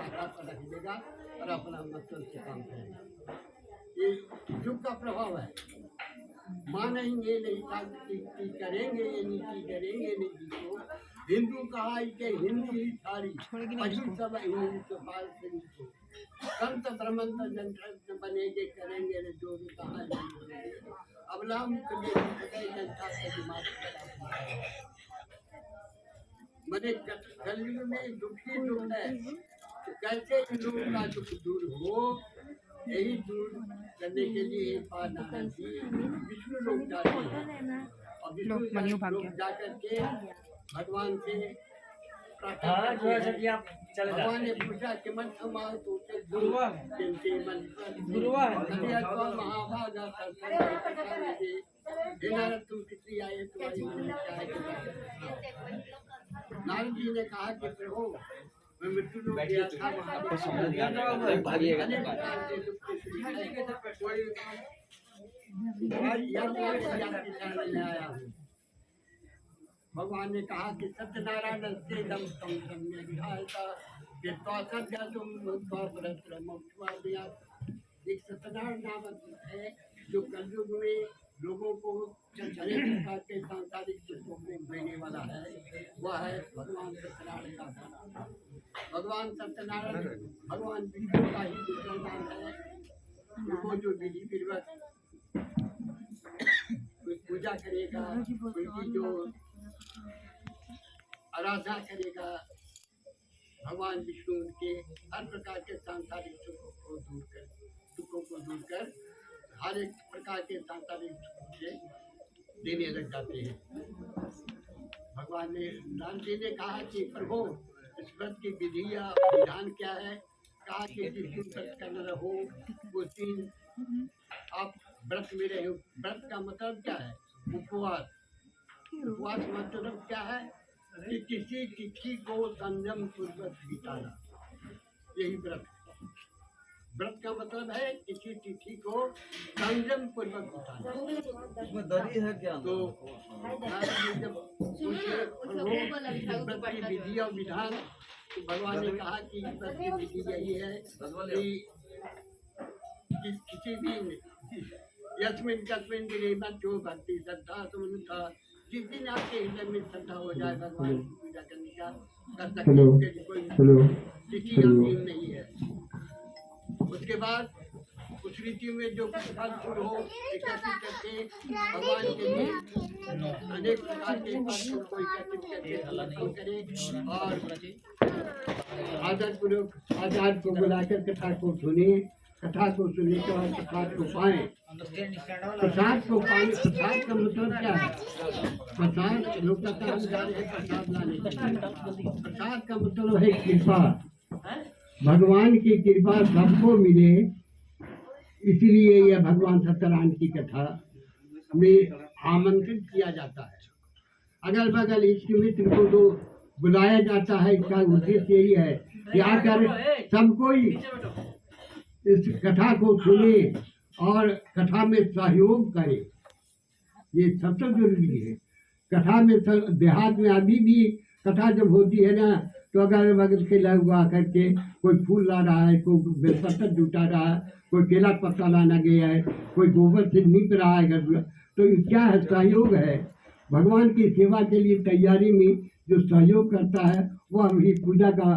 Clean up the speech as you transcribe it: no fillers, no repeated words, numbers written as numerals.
आकार पर रख देगा और अपना मतलब से काम करेगा। ये युग का प्रभाव है। मानेंगे नहीं शांति करेंगे ये नीति करेंगे नहीं को हिंदू कहा के हिंदी ही सारी पशु सब हिंदी तो पाल से नीचे संत ब्रह्मंत जन बनेंगे करेंगे रे जो भी कहा अबलाम जनता के दिमाग मने कलयुग में दुखी दुख है तो कैसे इन लोगों का दुख दूर हो, यही दूर करने के लिए नारायण जी विष्णु लोग जाते हैं और विष्णु लोग जाकर के भगवान से भगवान ने पूछा कि मन समाओ तो महाभागा नारद तुम कितनी आए तुम्हारी मन में क्या है। नारद जी ने कहा कि प्रभु मैं मृत्यु लोग गया था आया हूँ। भगवान ने कहा कि सत्यनारायण से दम तम सम्य विधायता कि त्वसत्य तुम त्वरत्र मोक्षवा दिया। एक सत्यनारायण नाम है जो कलयुग में लोगों को अनेक प्रकार के सांसारिक दुखों में देने वाला है, वह है भगवान सत्यनारायण का नाम। भगवान सत्यनारायण भगवान विष्णु का ही दूसरा नाम है। उनको जो विधि पूर्वक पूजा करेगा, उनकी जो आराधना करेगा, भगवान विष्णु उनके हर प्रकार के सांसारिक दुखों को दूर कर हर एक प्रकार के सांसारिक सुख से देने लग जाते हैं। भगवान ने राम जी ने कहा कि प्रभु इस व्रत की विधि या विधान क्या है। कहा कि जिस दिन व्रत कर रहो उस दिन आप व्रत में रहे। व्रत का मतलब क्या है? उपवास। उपवास मतलब क्या है कि किसी तिथि को संयम पूर्वक बिताना, यही व्रत। व्रत का मतलब है किसी तिथि को संयम पूर्वक बिताना। इसमें दरी है क्या? तो जब व्रत की विधि और विधान तो भगवान ने कहा कि व्रत की विधि यही है कि किसी भी यस्मिन कस्मिन दिने में जो भक्ति श्रद्धा सुमनता, जिस दिन आपके हृदय में श्रद्धा हो जाए भगवान की पूजा करने का कर सकते कोई तिथि अंतिम नहीं है। उसके बाद उस रीति में जो फल फूल हो एकत्रित करके भगवान के लिए अनेक प्रकार के फल फूल को एकत्रित करके समर्पण करे और आदर पूर्वक आजाद को बुलाकर कथा को सुने। कथा को सुनने के बाद प्रसाद को पाए। प्रसाद को पाए, प्रसाद का मतलब क्या है? प्रसाद लोग कहते हैं हम जा रहे हैं प्रसाद लाने के लिए। प्रसाद का मतलब है कृपा। भगवान की कृपा सबको मिले, इसलिए यह भगवान सत्यनारायण की कथा में आमंत्रित किया जाता है। अगल बगल इष्ट मित्र को तो बुलाया जाता है। इसका उद्देश्य यही है कि आकर सब कोई इस कथा को सुने और कथा में सहयोग करे। ये सबसे जरूरी है। कथा में देहात में अभी भी कथा जब होती है ना, तो अगर बगल के लोग आकर के कोई फूल ला रहा है, कोई बेलपत्र जुटा रहा है, कोई केला पत्ता लाना गया है, कोई गोबर से नीप रहा है घर, तो क्या है? सहयोग है। भगवान की सेवा के लिए तैयारी में जो सहयोग करता है वह भी पूजा का